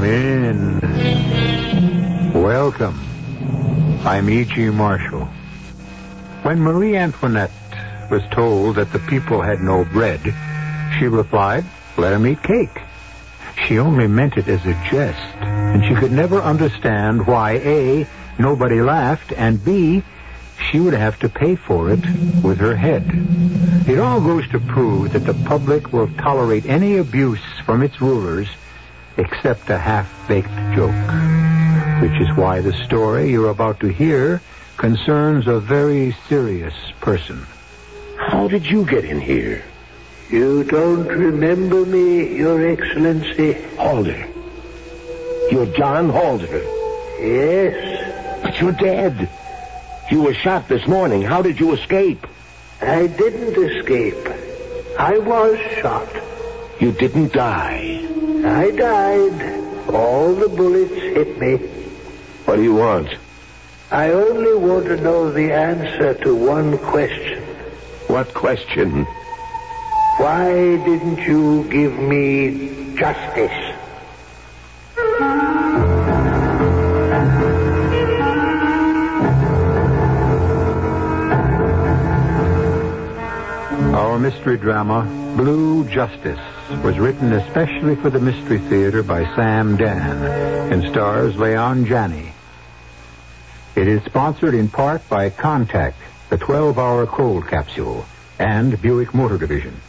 Come in. Welcome. I'm E.G. Marshall. When Marie Antoinette was told that the people had no bread, she replied, "Let them eat cake." She only meant it as a jest, and she could never understand why A, nobody laughed, and B, she would have to pay for it with her head. It all goes to prove that the public will tolerate any abuse from its rulers except a half-baked joke, which is why the story you're about to hear concerns a very serious person. How did you get in here? You don't remember me, Your Excellency? Halder. You're John Halder. Yes. But you're dead. You were shot this morning. How did you escape? I didn't escape. I was shot. You didn't die. I died. All the bullets hit me. What do you want? I only want to know the answer to one question. What question? Why didn't you give me justice? Our mystery drama, Blue Justice, was written especially for the Mystery Theater by Sam Dann and stars Leon Janney. It is sponsored in part by Contact, the 12-hour cold capsule, and Buick Motor Division.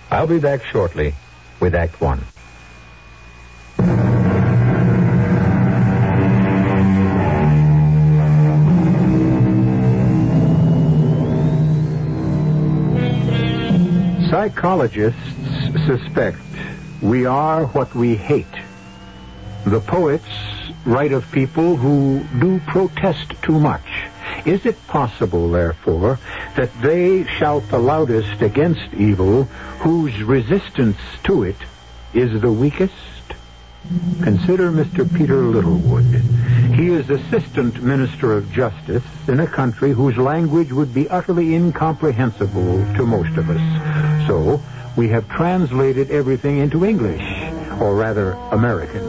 I'll be back shortly with Act One. Psychologists suspect we are what we hate. The poets write of people who do protest too much. Is it possible, therefore, that they shout the loudest against evil whose resistance to it is the weakest? Consider Mr. Peter Littlewood. He is Assistant Minister of Justice in a country whose language would be utterly incomprehensible to most of us. So, we have translated everything into English, or rather, American.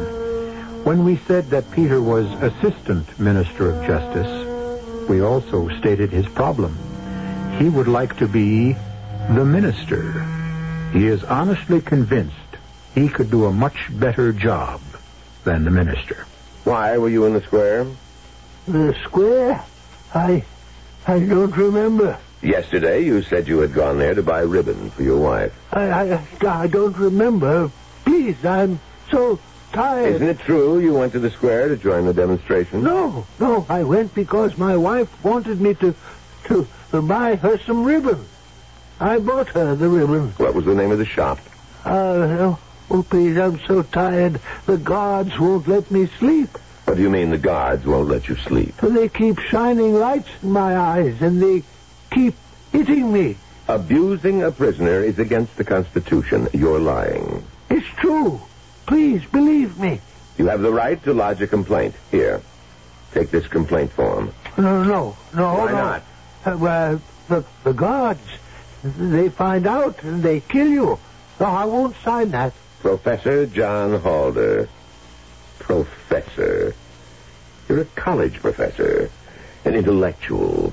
When we said that Peter was Assistant Minister of Justice, we also stated his problem. He would like to be the minister. He is honestly convinced he could do a much better job than the minister. Why were you in the square? The square? I don't remember. Yesterday, you said you had gone there to buy ribbon for your wife. I don't remember. Please, I'm so tired. Isn't it true you went to the square to join the demonstration? No, I went because my wife wanted me to buy her some ribbon. I bought her the ribbon. What was the name of the shop? Oh, please, I'm so tired. The guards won't let me sleep. What do you mean the guards won't let you sleep? They keep shining lights in my eyes, and they keep hitting me. Abusing a prisoner is against the Constitution. You're lying. It's true. Please, believe me. You have the right to lodge a complaint. Here, take this complaint form. No. Why not? The guards, they find out and they kill you. No, I won't sign that. Professor John Halder. Professor. You're a college professor. An intellectual.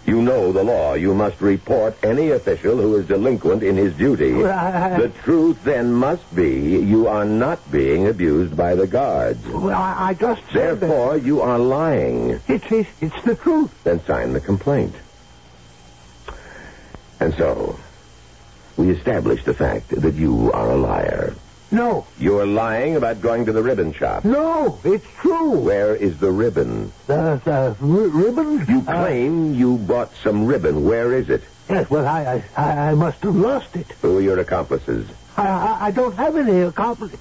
You know the law. You must report any official who is delinquent in his duty. The truth then must be you are not being abused by the guards. I just said Therefore, you are lying. It's the truth. Then sign the complaint. And so, we established the fact that you are a liar. No. You're lying about going to the ribbon shop. No, it's true. Where is the ribbon? The ribbon? You claim you bought some ribbon. Where is it? Yes, well, I must have lost it. Who are your accomplices? I don't have any accomplices.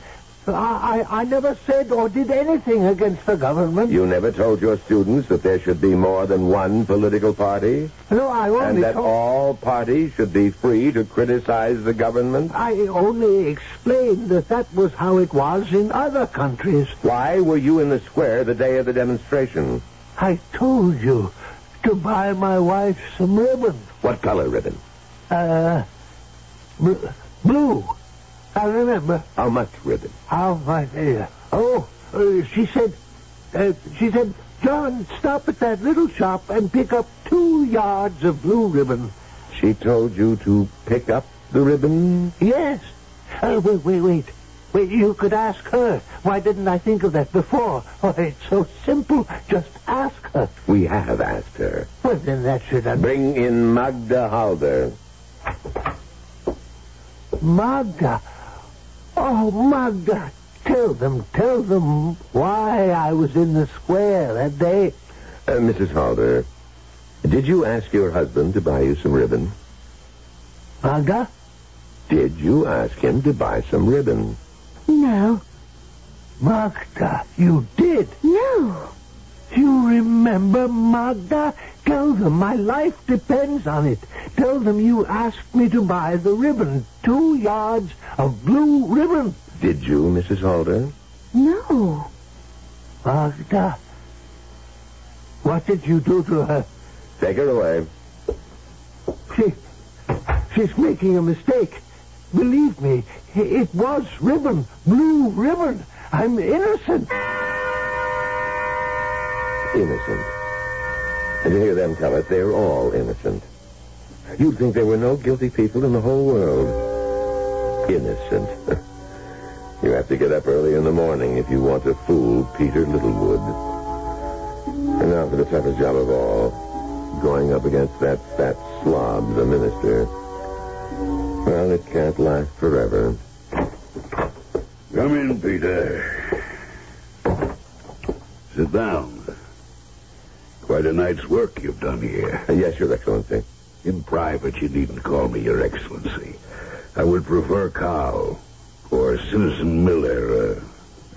I never said or did anything against the government. You never told your students that there should be more than one political party? No, I only And that all parties should be free to criticize the government? I only explained that was how it was in other countries. Why were you in the square the day of the demonstration? I told you to buy my wife some ribbon. What color ribbon? Blue. I remember. How much ribbon? How much? Oh, she said, John, stop at that little shop and pick up 2 yards of blue ribbon. She told you to pick up the ribbon? Yes. Wait. You could ask her. Why didn't I think of that before? Oh, it's so simple. Just ask her. We have asked her. Well, then that should... Bring in Magda Halder. Magda. Oh, Magda. Tell them why I was in the square that day. Mrs. Halder, did you ask your husband to buy you some ribbon? Magda? Did you ask him to buy some ribbon? No. Magda, you did? No. You remember, Magda? Tell them my life depends on it. Tell them you asked me to buy the ribbon. 2 yards of blue ribbon. Did you, Mrs. Halder? No. Magda, what did you do to her? Take her away. She's making a mistake. Believe me, it was ribbon, blue ribbon. I'm innocent. Innocent. And to hear them tell it, they're all innocent. You'd think there were no guilty people in the whole world. Innocent. You have to get up early in the morning if you want to fool Peter Littlewood. And now for the toughest job of all, going up against that fat slob, the minister. Well, it can't last forever. Come in, Peter. Sit down. Quite a night's work you've done here. Yes, Your Excellency. In private, you needn't call me Your Excellency. I would prefer Carl or Citizen Miller.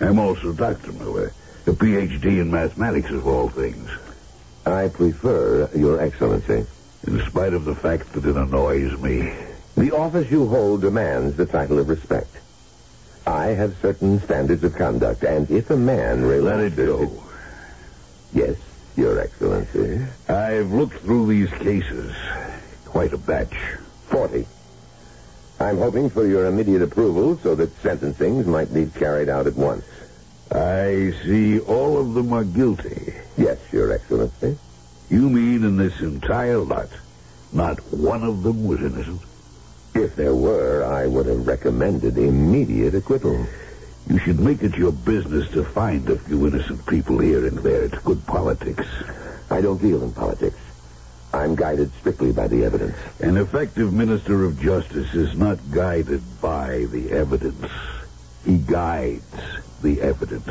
I'm also Dr. Miller, a Ph.D. in mathematics of all things. I prefer Your Excellency. In spite of the fact that it annoys me. The office you hold demands the title of respect. I have certain standards of conduct, and if a man relaxes... Let it go. Yes, Your Excellency. I've looked through these cases. Quite a batch. 40. I'm hoping for your immediate approval so that sentencings might be carried out at once. I see all of them are guilty. Yes, Your Excellency. You mean in this entire lot, not one of them was innocent? If there were, I would have recommended immediate acquittal. You should make it your business to find a few innocent people here and there. It's good politics. I don't deal in politics. I'm guided strictly by the evidence. An effective minister of justice is not guided by the evidence. He guides the evidence.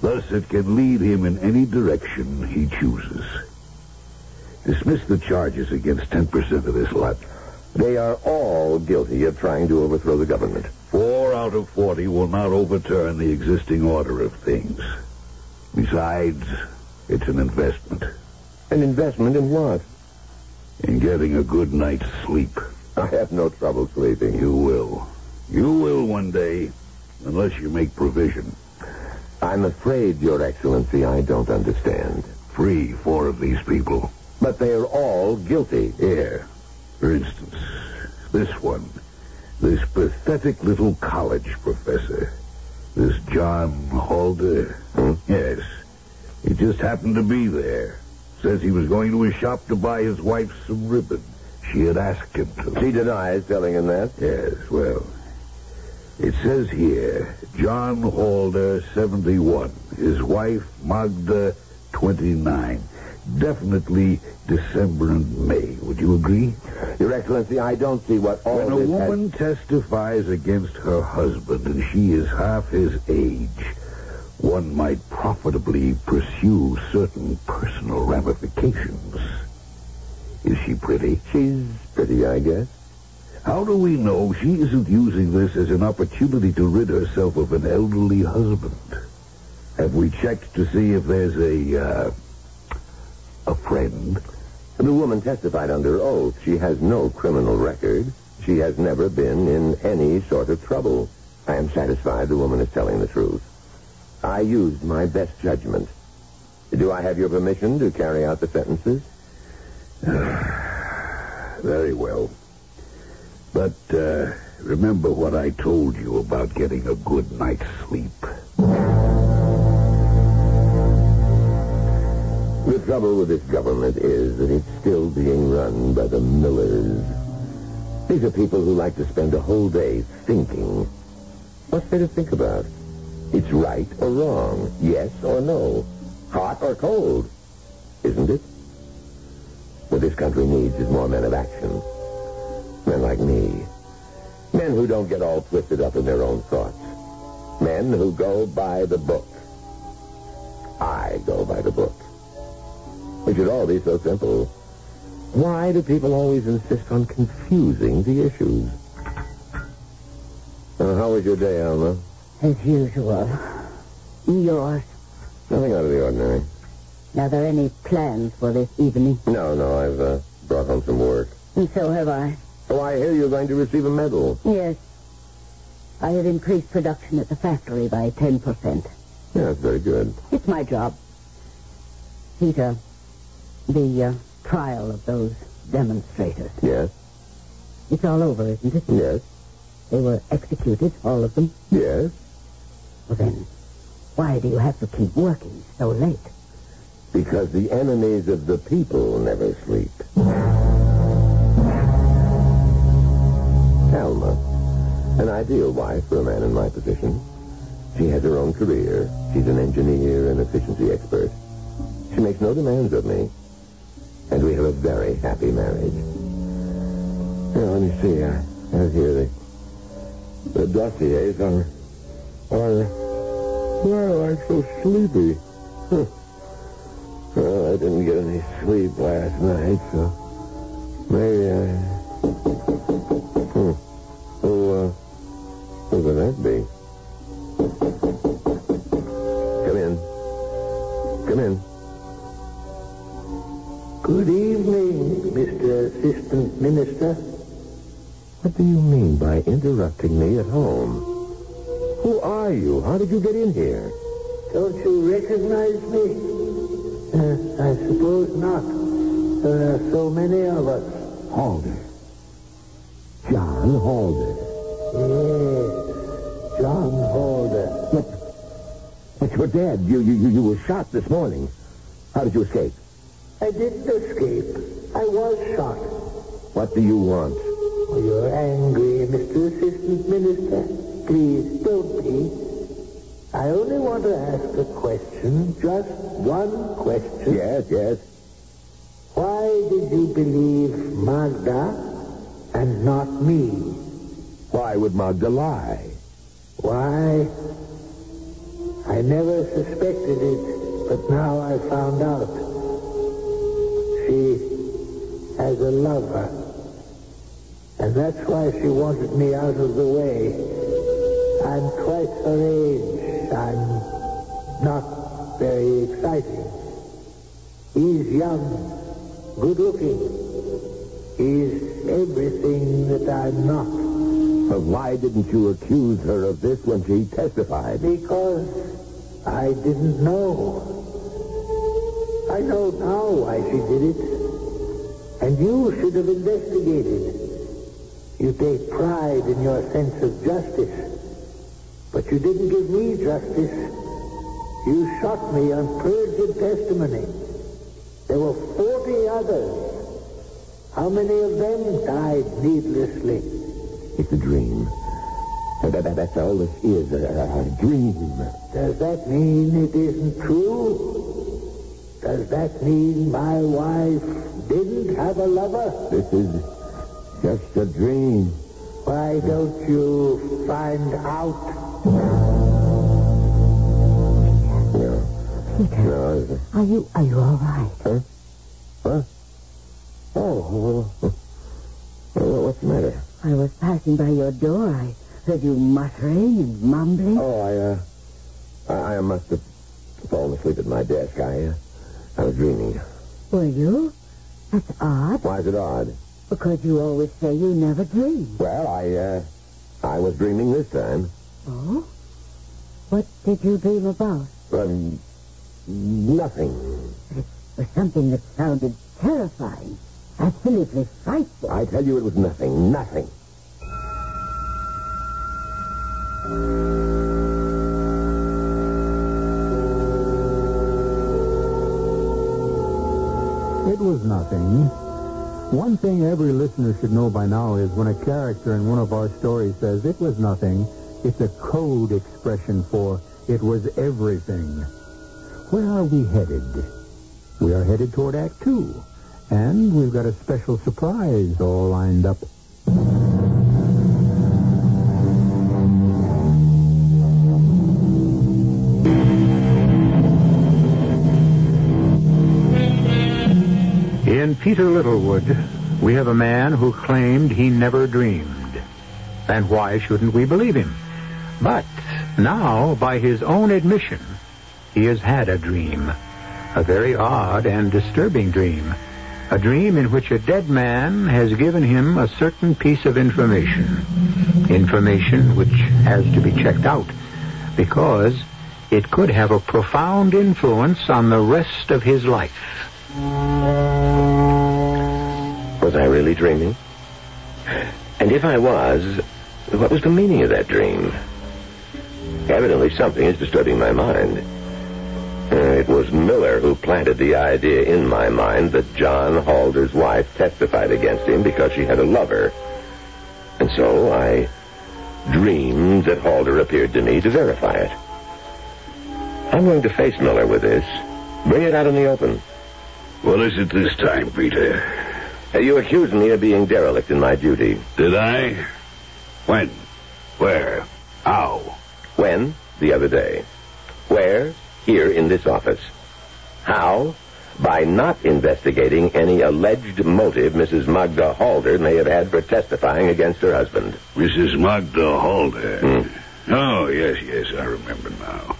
Thus, it can lead him in any direction he chooses. Dismiss the charges against 10% of this lot. They are all guilty of trying to overthrow the government. 4 out of 40 will not overturn the existing order of things. Besides, it's an investment. An investment in what? In getting a good night's sleep. I have no trouble sleeping. You will. You will one day, unless you make provision. I'm afraid, Your Excellency, I don't understand. Free 4 of these people. But they are all guilty. Here, for instance, this one. This pathetic little college professor. This John Halder. Yes. He just happened to be there. Says he was going to his shop to buy his wife some ribbon. She had asked him to. She denies telling him that? Yes, well, it says here, John Halder, 71. His wife, Magda, 29. Definitely December and May. Would you agree? Your Excellency, I don't see what all when a this woman testifies against her husband and she is half his age, one might profitably pursue certain personal ramifications. Is she pretty? She's pretty, I guess. How do we know she isn't using this as an opportunity to rid herself of an elderly husband? Have we checked to see if there's a friend? The woman testified under oath. She has no criminal record. She has never been in any sort of trouble. I am satisfied the woman is telling the truth. I used my best judgment. Do I have your permission to carry out the sentences? Very well. But remember what I told you about getting a good night's sleep. The trouble with this government is that it's still being run by the Millers. These are people who like to spend a whole day thinking. What's there to think about? It's right or wrong, yes or no, hot or cold, isn't it? What this country needs is more men of action. Men like me. Men who don't get all twisted up in their own thoughts. Men who go by the book. I go by the book. It should all be so simple. Why do people always insist on confusing the issues? How was your day, Alma? As usual. Yours. Nothing out of the ordinary. Are there any plans for this evening? No, I've brought home some work. And so have I. Oh, I hear you're going to receive a medal. Yes. I have increased production at the factory by 10%. Yeah, that's very good. It's my job. Peter, the trial of those demonstrators. Yes? It's all over, isn't it? Yes. They were executed, all of them? Yes. Well, then, why do you have to keep working so late? Because the enemies of the people never sleep. Alma, an ideal wife for a man in my position. She has her own career. She's an engineer and efficiency expert. She makes no demands of me. And we have a very happy marriage. Now, let me see. I have here the dossiers on... Well, I'm so sleepy. Well, I didn't get any sleep last night, so maybe who could that be? Come in. Come in. Good evening, Mr. Assistant Minister. What do you mean by interrupting me at home? Who are you? How did you get in here? Don't you recognize me? I suppose not. There are so many of us. Halder. John Halder. Yes, John Halder. But you're dead. You were shot this morning. How did you escape? I didn't escape. I was shot. What do you want? Oh, you're angry, Mr. Assistant Minister. Please, don't be. I only want to ask a question, just one question. Yes. Why did you believe Magda and not me? Why would Magda lie? Why? I never suspected it, but now I found out. She has a lover. And that's why she wanted me out of the way. I'm twice her age. I'm not very exciting. He's young, good-looking. He's everything that I'm not. But why didn't you accuse her of this when she testified? Because I didn't know. I know now why she did it. And you should have investigated. You take pride in your sense of justice. But you didn't give me justice. You shot me on perjured testimony. There were 40 others. How many of them died needlessly? It's a dream. That's all this is, a dream. Does that mean it isn't true? Does that mean my wife didn't have a lover? This is just a dream. Why don't you find out? No. Peter, No. are you all right? Huh? What? Oh, what's the matter? I was passing by your door. I heard you muttering and mumbling. Oh, I must have fallen asleep at my desk. I was dreaming. Were you? That's odd. Why is it odd? Because you always say you never dream. Well, I was dreaming this time. Oh? What did you dream about? Nothing. It was something that sounded terrifying. Absolutely frightful. I tell you it was nothing. Nothing. It was nothing. One thing every listener should know by now is when a character in one of our stories says it was nothing, it's a code expression for it was everything. Where are we headed? We are headed toward Act 2, and we've got a special surprise all lined up. In Peter Littlewood, we have a man who claimed he never dreamed. And why shouldn't we believe him? But now, by his own admission, he has had a dream. A very odd and disturbing dream. A dream in which a dead man has given him a certain piece of information. Information which has to be checked out, because it could have a profound influence on the rest of his life. Was I really dreaming? And if I was, what was the meaning of that dream? Evidently something is disturbing my mind. It was Miller who planted the idea in my mind that John Halder's wife testified against him because she had a lover. And so I dreamed that Halder appeared to me to verify it. I'm going to face Miller with this. Bring it out in the open. What is it this time, Peter? You accused me of being derelict in my duty. Did I? When? Where? How? When? The other day. Where? Here in this office. How? By not investigating any alleged motive Mrs. Magda Halder may have had for testifying against her husband. Mrs. Magda Halder? Oh, yes, I remember now.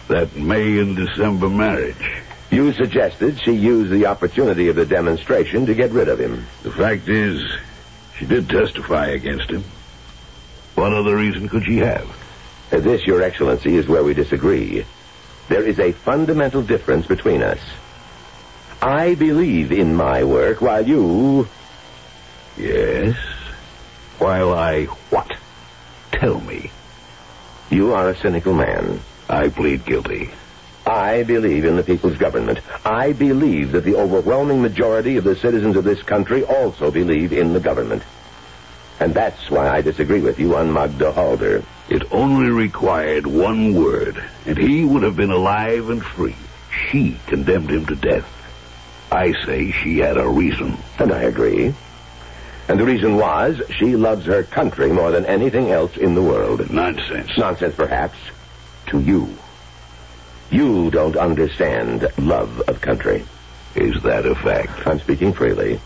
That May and December marriage. You suggested she use the opportunity of the demonstration to get rid of him. The fact is, she did testify against him. What other reason could she have? This, Your Excellency, is where we disagree. There is a fundamental difference between us. I believe in my work, while you... Yes? While I what? Tell me. You are a cynical man. I plead guilty. I believe in the people's government. I believe that the overwhelming majority of the citizens of this country also believe in the government. And that's why I disagree with you on Magda Halder. It only required one word, and he would have been alive and free. She condemned him to death. I say she had a reason. And I agree. And the reason was she loves her country more than anything else in the world. Nonsense. Nonsense, perhaps, to you. You don't understand love of country. Is that a fact? I'm speaking freely.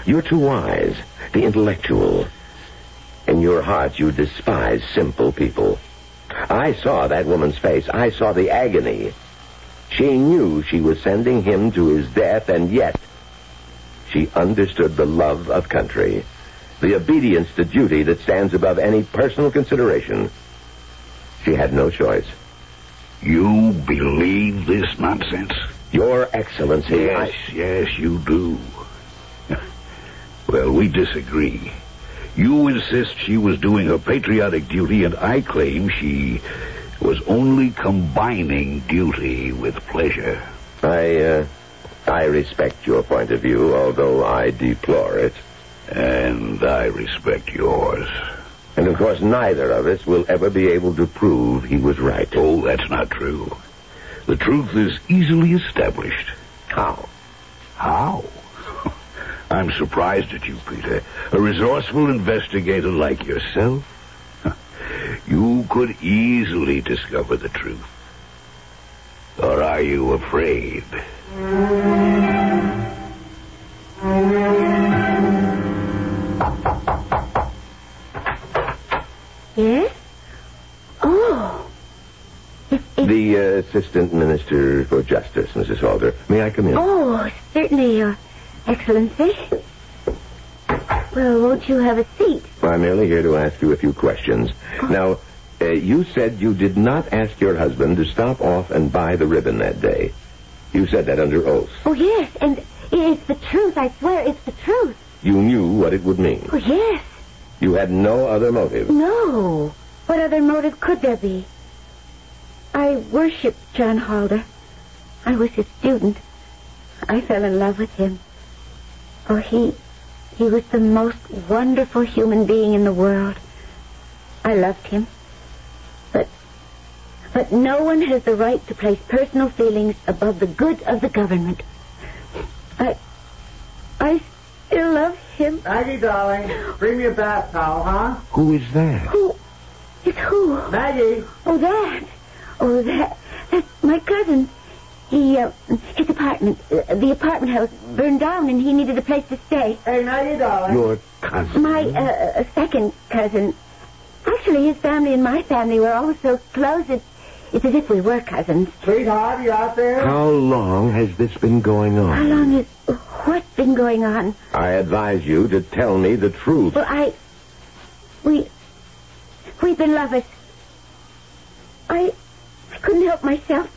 You're too wise, the intellectual. In your heart, you despise simple people. I saw that woman's face. I saw the agony. She knew she was sending him to his death, and yet she understood the love of country, the obedience to duty that stands above any personal consideration. She had no choice. You believe this nonsense? Your Excellency, Yes, you do. Well, we disagree. You insist she was doing her patriotic duty, and I claim she was only combining duty with pleasure. I respect your point of view, although I deplore it. And I respect yours. And, of course, neither of us will ever be able to prove he was right. Oh, that's not true. The truth is easily established. How? How? I'm surprised at you, Peter. A resourceful investigator like yourself. You could easily discover the truth. Or are you afraid? Yes? Oh. The Assistant Minister for Justice, Mrs. Halder. May I come in? Oh, certainly, Your Excellency. Well, won't you have a seat? I'm merely here to ask you a few questions. Oh. Now, you said you did not ask your husband to stop off and buy the ribbon that day. You said that under oath. Oh, yes, and it's the truth. I swear it's the truth. You knew what it would mean. Oh, yes. You had no other motive. No. What other motive could there be? I worshipped John Halder. I was his student. I fell in love with him. Oh, he was the most wonderful human being in the world. I loved him. But no one has the right to place personal feelings above the good of the government. I still love him. Maggie, darling, bring me a bath towel, huh? Who is that? Who? It's who? Maggie. Oh, that. That's my cousin. His apartment, the apartment house burned down and he needed a place to stay. Hey, Maggie, darling. Your cousin? My, second cousin. Actually, his family and my family were always so close. It's as if we were cousins. Sweetheart, you out there? How long has this been going on? How long is... What's been going on? I advise you to tell me the truth. Well, we've been lovers. I couldn't help myself.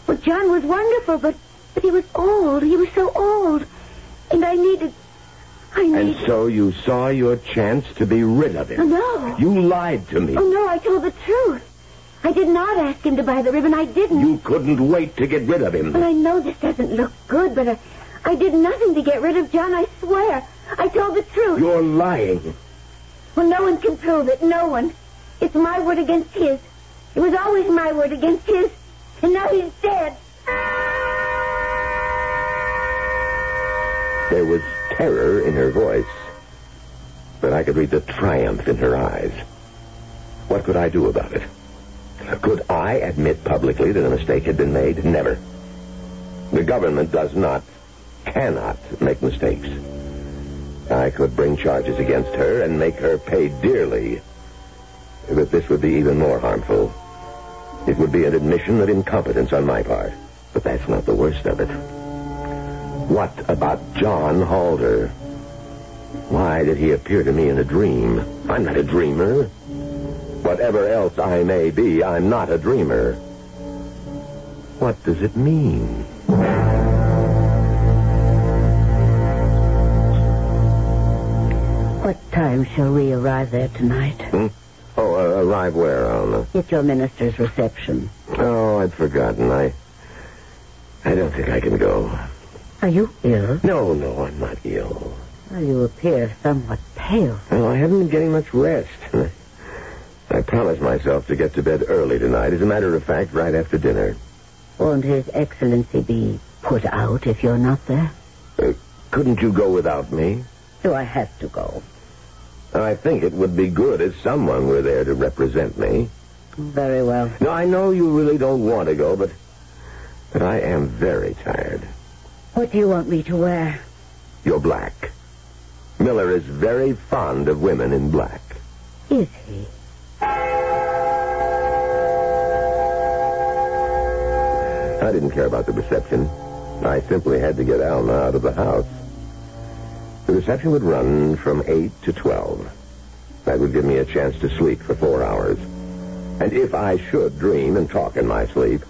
Well, John was wonderful, but he was old. He was so old. And I needed... And so you saw your chance to be rid of him. Oh, no. You lied to me. Oh, no, I told the truth. I did not ask him to buy the ribbon. I didn't. You couldn't wait to get rid of him. Well, I know this doesn't look good, but I did nothing to get rid of John, I swear. I told the truth. You're lying. Well, no one can prove it. No one. It's my word against his. It was always my word against his. And now he's dead. There was terror in her voice, but I could read the triumph in her eyes. What could I do about it? Could I admit publicly that a mistake had been made? Never. The government cannot make mistakes. I could bring charges against her and make her pay dearly. But this would be even more harmful. It would be an admission of incompetence on my part. But that's not the worst of it. What about John Halder? Why did he appear to me in a dream? I'm not a dreamer. Whatever else I may be, I'm not a dreamer. What does it mean? What time shall we arrive there tonight? Oh, arrive where, Alma? At your minister's reception. Oh, I'd forgotten. I don't think I can go. Are you ill? No, I'm not ill. Well, you appear somewhat pale. Well, I haven't been getting much rest. I promised myself to get to bed early tonight. As a matter of fact, right after dinner. Won't His Excellency be put out if you're not there? Couldn't you go without me? Do I have to go? I think it would be good if someone were there to represent me. Very well. No, I know you really don't want to go, but I am very tired. What do you want me to wear? You're black. Miller is very fond of women in black. Is he? I didn't care about the reception. I simply had to get Alma out of the house. The reception would run from 8 to 12. That would give me a chance to sleep for 4 hours. And if I should dream and talk in my sleep,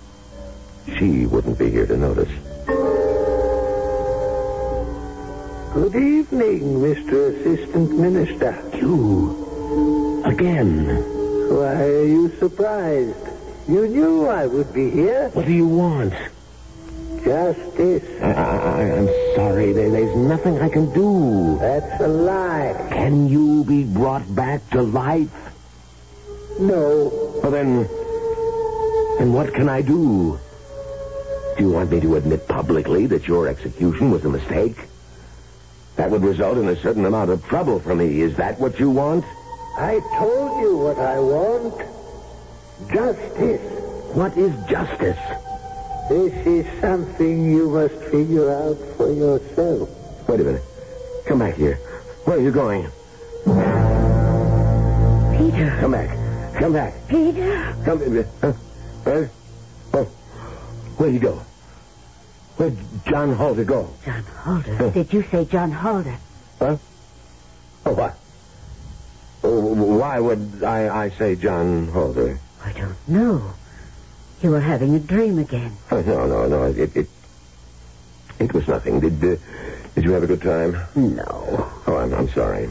she wouldn't be here to notice. Good evening, Mr. Assistant Minister. You? Again? Why are you surprised? You knew I would be here. What do you want? Justice. I'm sorry. There's nothing I can do. That's a lie. Can you be brought back to life? No. Well, then what can I do? Do you want me to admit publicly that your execution was a mistake? That would result in a certain amount of trouble for me. Is that what you want? I told you what I want. Justice. What is justice? This is something you must figure out for yourself. Wait a minute. Come back here. Where are you going? Peter. Come back. Come back. Peter. Come. Where? Oh, where'd he go? Where'd John Halder go? John Halder? Did you say John Halder? Huh? Oh, what? Why would I say John Halder? I don't know. You were having a dream again. Oh, no. It was nothing. Did you have a good time? No. Oh, I'm sorry.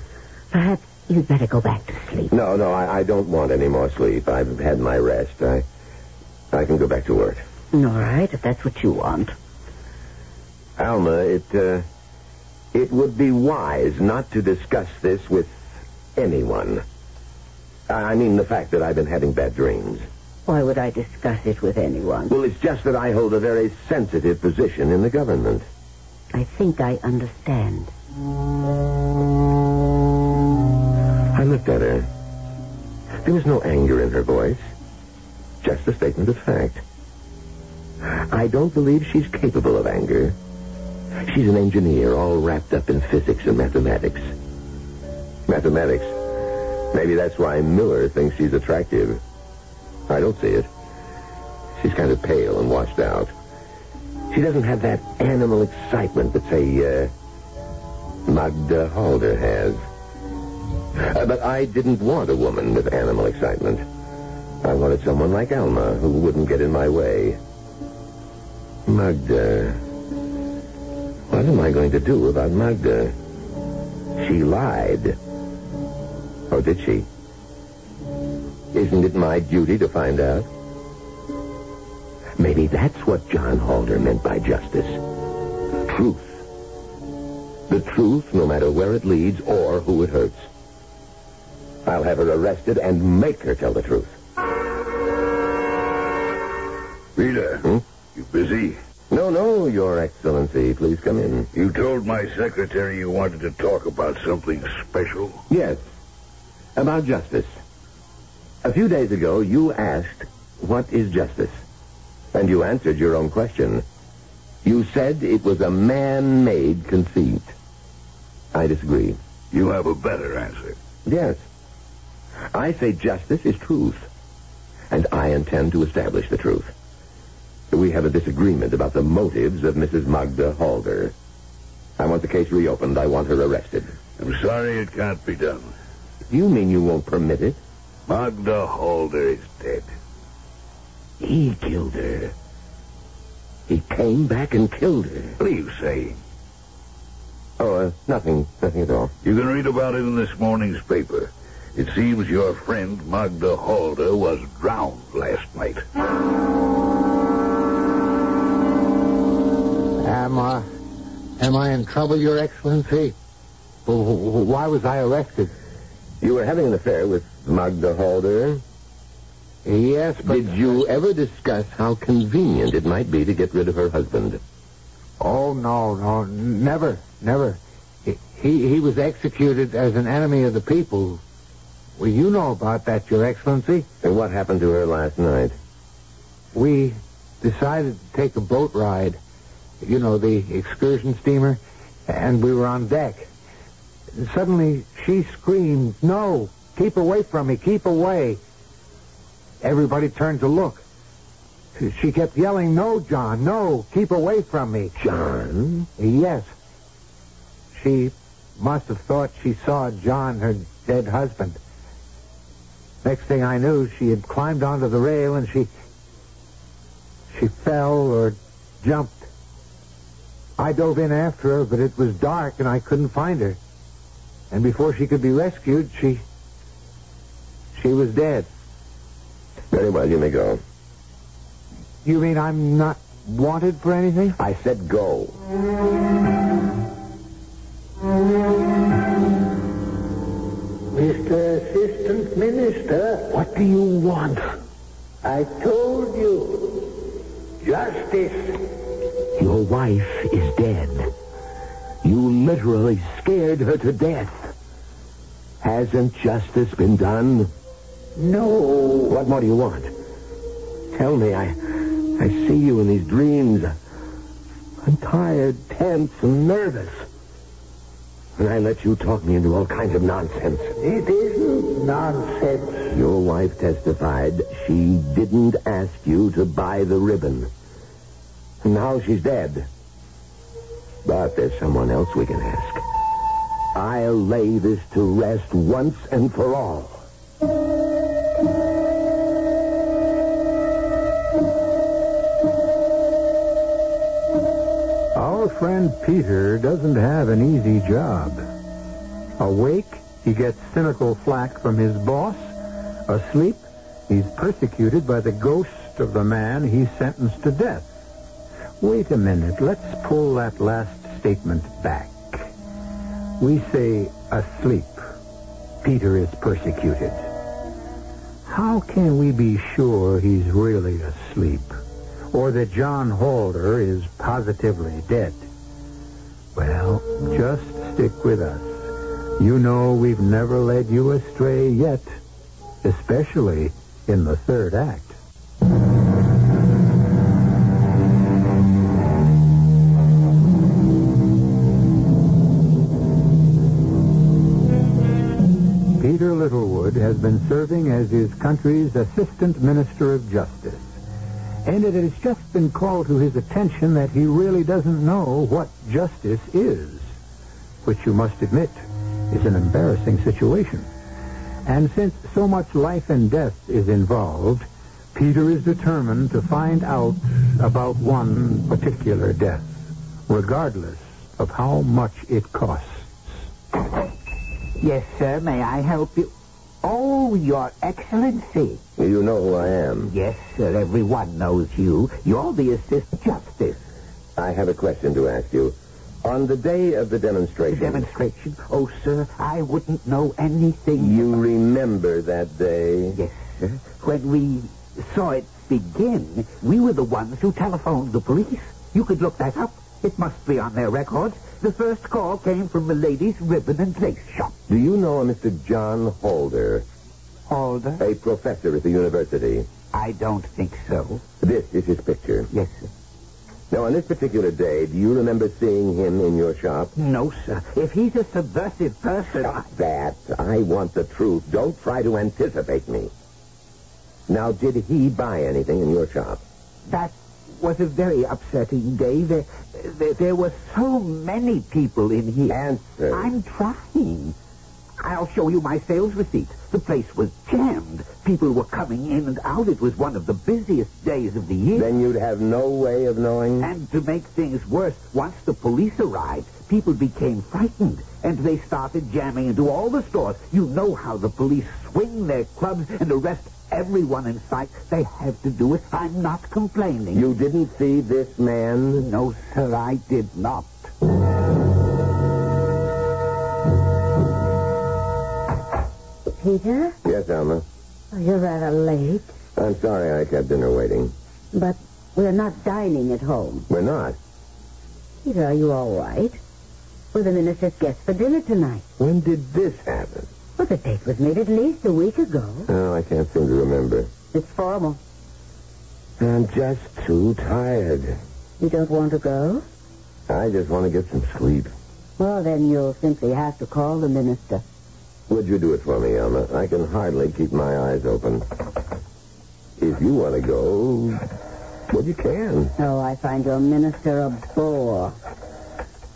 Perhaps you'd better go back to sleep. No, I don't want any more sleep. I've had my rest. I can go back to work. All right, if that's what you want. Alma, it It would be wise not to discuss this with anyone. I mean the fact that I've been having bad dreams. Why would I discuss it with anyone? Well, it's just that I hold a very sensitive position in the government. I think I understand. I looked at her. There was no anger in her voice. Just a statement of fact. I don't believe she's capable of anger. She's an engineer, all wrapped up in physics and mathematics. Mathematics. Maybe that's why Miller thinks she's attractive. I don't see it. She's kind of pale and washed out. She doesn't have that animal excitement that, say, Magda Halder has. But I didn't want a woman with animal excitement. I wanted someone like Alma who wouldn't get in my way. Magda. What am I going to do about Magda? She lied. Or did she? Isn't it my duty to find out? Maybe that's what John Halder meant by justice. Truth. The truth, no matter where it leads or who it hurts. I'll have her arrested and make her tell the truth. Rita, you busy? No, Your Excellency. Please come in. You told my secretary you wanted to talk about something special? Yes. About justice. A few days ago, you asked, what is justice? And you answered your own question. You said it was a man-made conceit. I disagree. You have a better answer. Yes. I say justice is truth. And I intend to establish the truth. We have a disagreement about the motives of Mrs. Magda Halder. I want the case reopened. I want her arrested. I'm sorry it can't be done. You mean you won't permit it? Magda Halder is dead. He killed her. He came back and killed her. What are you saying? Oh, nothing at all. You can read about it in this morning's paper. It seems your friend Magda Halder was drowned last night. Am I in trouble, Your Excellency? Why was I arrested? You were having an affair with Magda Halder? Yes, but... Did you ever discuss how convenient it might be to get rid of her husband? Oh, no, never. He was executed as an enemy of the people. Well, you know about that, Your Excellency. And what happened to her last night? We decided to take a boat ride. You know, the excursion steamer. And we were on deck. And suddenly, she screamed, "No, keep away from me, keep away." Everybody turned to look. She kept yelling, "No, John, no, keep away from me." John? Yes. She must have thought she saw John, her dead husband. Next thing I knew, she had climbed onto the rail and she fell or jumped. I dove in after her, but it was dark and I couldn't find her. And before she could be rescued, she was dead. Very well, you may go. You mean I'm not wanted for anything? I said go. Mr. Assistant Minister. What do you want? I told you. Justice. Your wife is dead. You literally scared her to death. Hasn't justice been done? No. What more do you want? Tell me, I see you in these dreams. I'm tired, tense, and nervous. And I let you talk me into all kinds of nonsense. It isn't nonsense. Your wife testified she didn't ask you to buy the ribbon. And now she's dead. But there's someone else we can ask. I'll lay this to rest once and for all. Our friend Peter doesn't have an easy job. Awake, he gets cynical flack from his boss. Asleep, he's persecuted by the ghost of the man he sentenced to death. Wait a minute, let's pull that last statement back. We say asleep. Peter is persecuted. How can we be sure he's really asleep? Or that John Halder is positively dead? Well, just stick with us. You know we've never led you astray yet, especially in the third act. Peter Littlewood has been serving as his country's Assistant Minister of Justice. And it has just been called to his attention that he really doesn't know what justice is, which you must admit is an embarrassing situation. And since so much life and death is involved, Peter is determined to find out about one particular death, regardless of how much it costs. Yes, sir. May I help you? Oh, Your Excellency. You know who I am. Yes, sir. Everyone knows you. You're the Assistant Justice. I have a question to ask you. On the day of the demonstration... The demonstration? Oh, sir, I wouldn't know anything. You remember that day? Yes, sir. When we saw it begin, we were the ones who telephoned the police. You could look that up. It must be on their records. The first call came from a lady's ribbon and lace shop. Do you know a Mr. John Halder? Halder? A professor at the university. I don't think so. This is his picture. Yes, sir. Now, on this particular day, do you remember seeing him in your shop? No, sir. If he's a subversive person... Stop that. I want the truth. Don't try to anticipate me. Now, did he buy anything in your shop? That was a very upsetting day. There were so many people in here. Answer. I'm trying. I'll show you my sales receipt. The place was jammed. People were coming in and out. It was one of the busiest days of the year. Then you'd have no way of knowing? And to make things worse, once the police arrived, people became frightened, and they started jamming into all the stores. You know how the police swing their clubs and arrest everyone in sight. They have to do it. I'm not complaining. You didn't see this man? No, sir, I did not. Peter? Yes, Alma? Oh, you're rather late. I'm sorry I kept dinner waiting. But we're not dining at home. We're not. Peter, are you all right? We're the minister's guests for dinner tonight. When did this happen? Well, the date was made at least a week ago. Oh, I can't seem to remember. It's formal. I'm just too tired. You don't want to go? I just want to get some sleep. Well, then you'll simply have to call the minister. Would you do it for me, Alma? I can hardly keep my eyes open. If you want to go, well, you can. Oh, I find your minister a bore.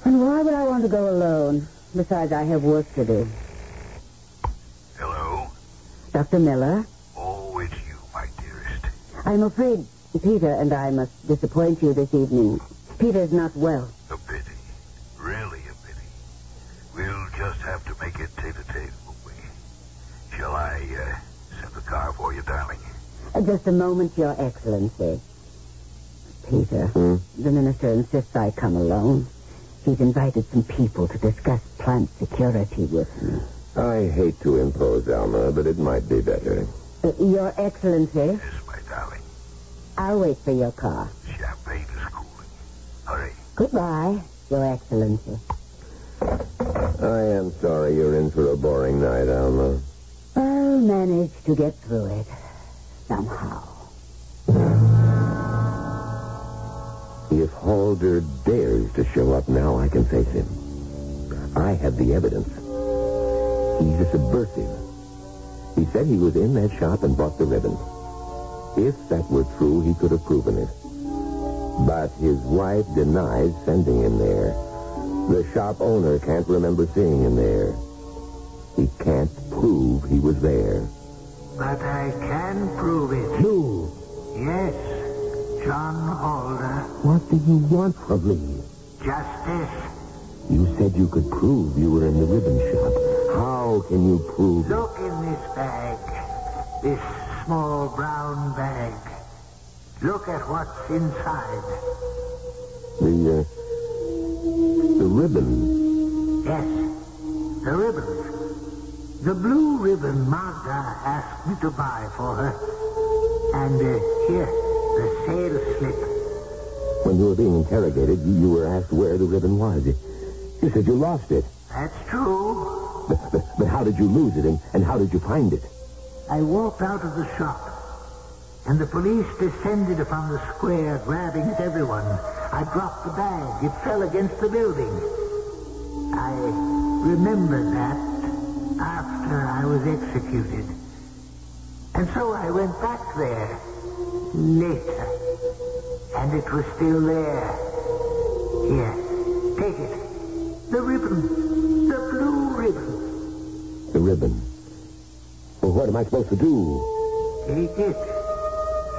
And why would I want to go alone? Besides, I have work to do. Hello? Dr. Miller? Oh, it's you, my dearest. I'm afraid Peter and I must disappoint you this evening. Peter's not well. A pity. Really a pity. We'll just have to make it tay-to-tay, won't we? Shall I send the car for you, darling? Just a moment, Your Excellency. Peter, the minister insists I come alone. He's invited some people to discuss plant security with me. I hate to impose, Alma, but it might be better. Your Excellency, Yes, my darling. I'll wait for your car. Champagne is cooling. Hurry. Goodbye, Your Excellency. I am sorry you're in for a boring night, Alma. I'll manage to get through it somehow. If Halder dares to show up now, I can face him. I have the evidence. He's a subversive. He said he was in that shop and bought the ribbon. If that were true, he could have proven it. But his wife denies sending him there. The shop owner can't remember seeing him there. He can't prove he was there. But I can prove it. You! Yes, John Halder. What do you want from me? Justice. You said you could prove you were in the ribbon shop. How can you prove it? Look in this bag. This small brown bag. Look at what's inside. The ribbon. Yes, The ribbons. The blue ribbon Magda asked me to buy for her. And here, the sales slip. When you were being interrogated, you were asked where the ribbon was. You said you lost it. That's true. But how did you lose it, and how did you find it? I walked out of the shop, and the police descended upon the square, grabbing at everyone. I dropped the bag. It fell against the building. I remember that after I was executed. And so I went back there later, and it was still there. Here, take it. The ribbon. The blue ribbon. The ribbon? Well, what am I supposed to do? Take it.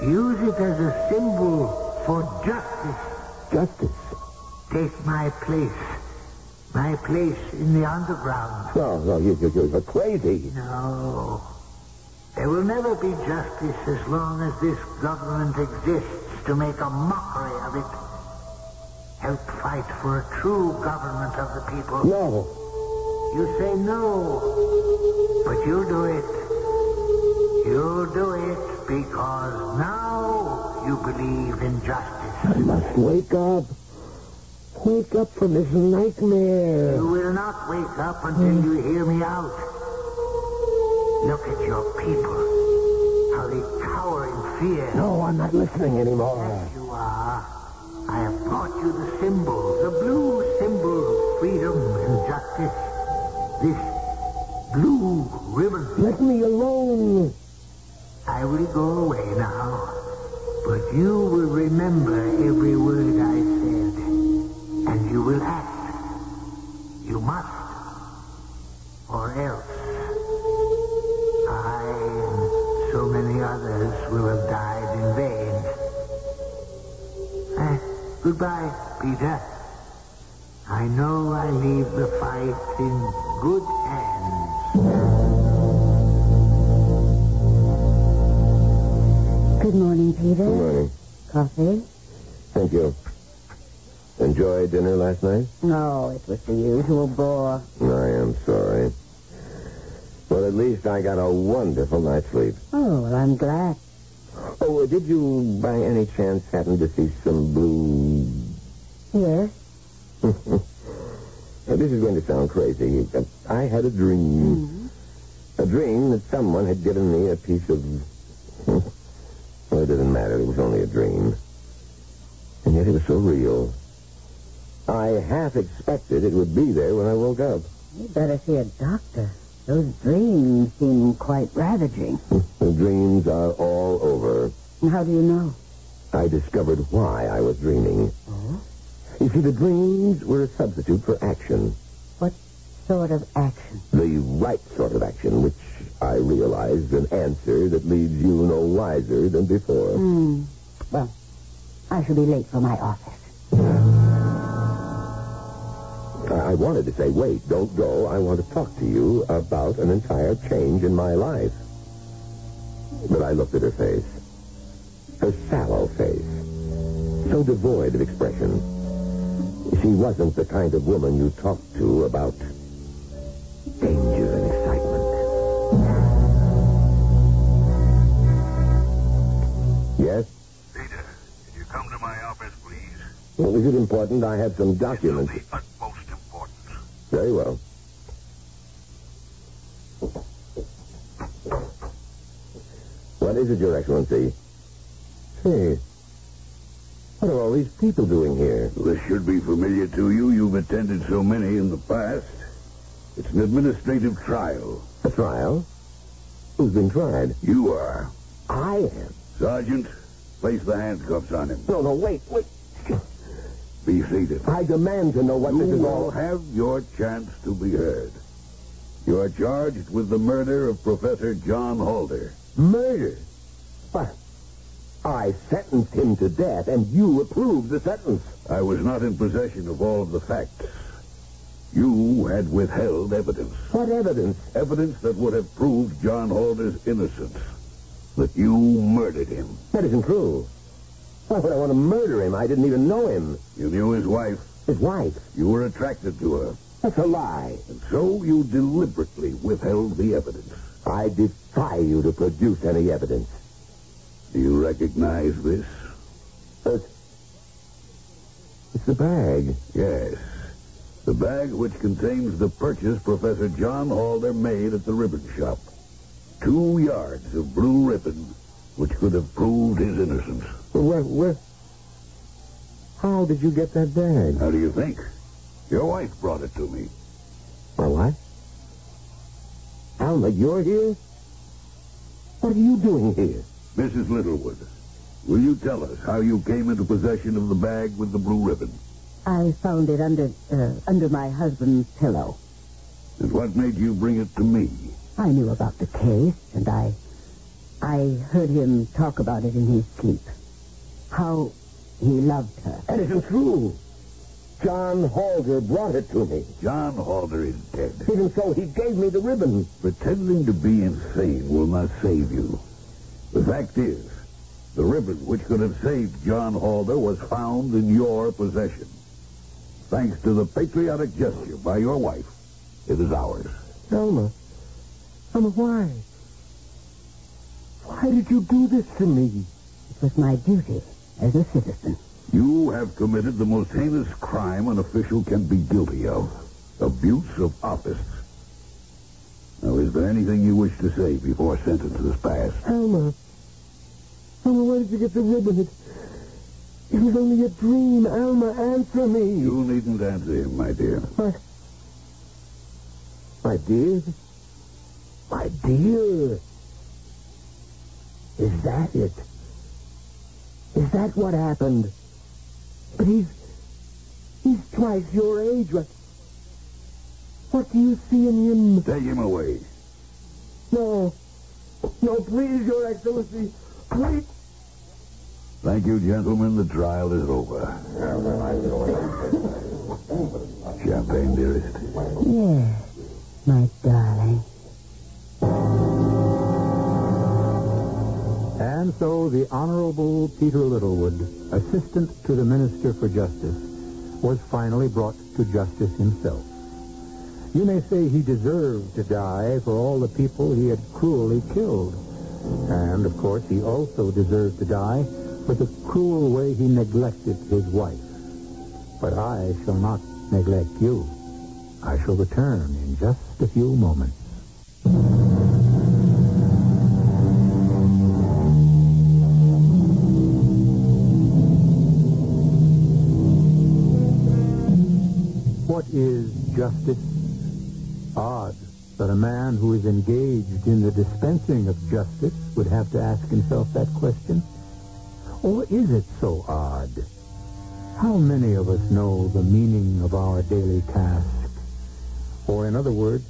Use it as a symbol for justice. Justice? Take my place. My place in the underground. No, you're crazy. No. There will never be justice as long as this government exists to make a mockery of it. Help fight for a true government of the people. No. You say no, but you'll do it. You'll do it because now you believe in justice. I must wake up. Wake up from this nightmare. You will not wake up until you hear me out. Look at your people. How they cower in fear. No, I'm not listening anymore. Yes, you are. I have brought you the symbol, the blue symbol of freedom and justice. This blue ribbon. Let me alone. I will go away now, but you will remember every word I said, and you will act. You must, or else I and so many others will have died in vain. Goodbye, Peter. I know I leave the fight in good hands. Good morning, Peter. Good morning. Coffee? Thank you. Enjoy dinner last night? No, it was the usual bore. I am sorry. But at least I got a wonderful night's sleep. Oh, well, I'm glad. Oh, did you by any chance happen to see some blue... Yes? Now, this is going to sound crazy. I had a dream. Mm-hmm. A dream that someone had given me a piece of... Well, it doesn't matter. It was only a dream. And yet it was so real. I half expected it would be there when I woke up. You better see a doctor. Those dreams seem quite ravaging. The dreams are all over. And how do you know? I discovered why I was dreaming. Oh? You see, the dreams were a substitute for action. What sort of action? The right sort of action, which I realized an answer that leaves you no wiser than before. Well, I shall be late for my office. I wanted to say, wait, don't go. I want to talk to you about an entire change in my life. But I looked at her face. Her sallow face. So devoid of expression. She wasn't the kind of woman you talk to about danger and excitement. Yes? Peter, can you come to my office, please? Well, is it important? I have some documents. It's of the utmost importance. Very well. What is it, Your Excellency? Say, what are all these people doing here? This should be familiar to you. You've attended so many in the past. It's an administrative trial. A trial? Who's been tried? You are. I am. Sergeant, place the handcuffs on him. No, wait. Be seated. I demand to know what You this is will all... have your chance to be heard. You are charged with the murder of Professor John Halder. Murder? What? I sentenced him to death, and you approved the sentence. I was not in possession of all of the facts. You had withheld evidence. What evidence? Evidence that would have proved John Halder's innocence. That you murdered him. That isn't true. Why would I want to murder him? I didn't even know him. You knew his wife. His wife? You were attracted to her. That's a lie. And so you deliberately withheld the evidence. I defy you to produce any evidence. Do you recognize this? It's the bag. Yes. The bag which contains the purchase Professor John Halder made at the ribbon shop. 2 yards of blue ribbon, which could have proved his innocence. Where? How did you get that bag? How do you think? Your wife brought it to me. My wife? Alma, you're here? What are you doing here? Mrs. Littlewood, will you tell us how you came into possession of the bag with the blue ribbon? I found it under my husband's pillow. And what made you bring it to me? I knew about the case, and I heard him talk about it in his sleep. How he loved her. That isn't true. John Halder brought it to me. John Halder is dead. Even so, he gave me the ribbon. Pretending to be insane will not save you. The fact is, the ribbon which could have saved John Halder was found in your possession. Thanks to the patriotic gesture by your wife, it is ours. Alma, why? Why did you do this to me? It was my duty as a citizen. You have committed the most heinous crime an official can be guilty of. Abuse of office. Now, is there anything you wish to say before sentence is passed? Alma, where did you get the ribbon? It was only a dream. Alma, answer me. You needn't answer him, my dear. My dear? My dear? Is that it? Is that what happened? But he's twice your age. What do you see in him? Take him away. No, please, Your Excellency. Please. Thank you, gentlemen. The trial is over. Champagne, dearest. Yes, my darling. And so the Honorable Peter Littlewood, Assistant to the Minister for Justice, was finally brought to justice himself. You may say he deserved to die for all the people he had cruelly killed. And, of course, he also deserved to die for the cruel way he neglected his wife. But I shall not neglect you. I shall return in just a few moments. What is justice? Odd that a man who is engaged in the dispensing of justice would have to ask himself that question. Or is it so odd? How many of us know the meaning of our daily task? Or in other words,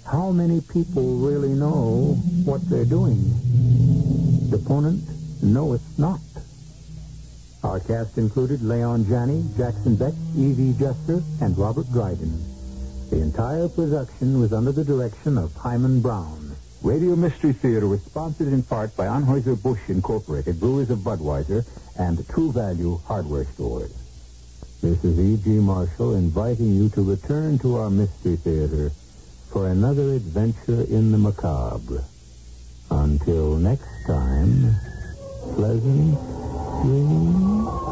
how many people really know what they're doing? Deponent knoweth not. Our cast included Leon Janney, Jackson Beck, Evie Jester, and Robert Dryden. The entire production was under the direction of Hyman Brown. Radio Mystery Theater was sponsored in part by Anheuser-Busch Incorporated, Brewers of Budweiser, and True Value Hardware Stores. This is E.G. Marshall inviting you to return to our Mystery Theater for another adventure in the macabre. Until next time, pleasant dreams.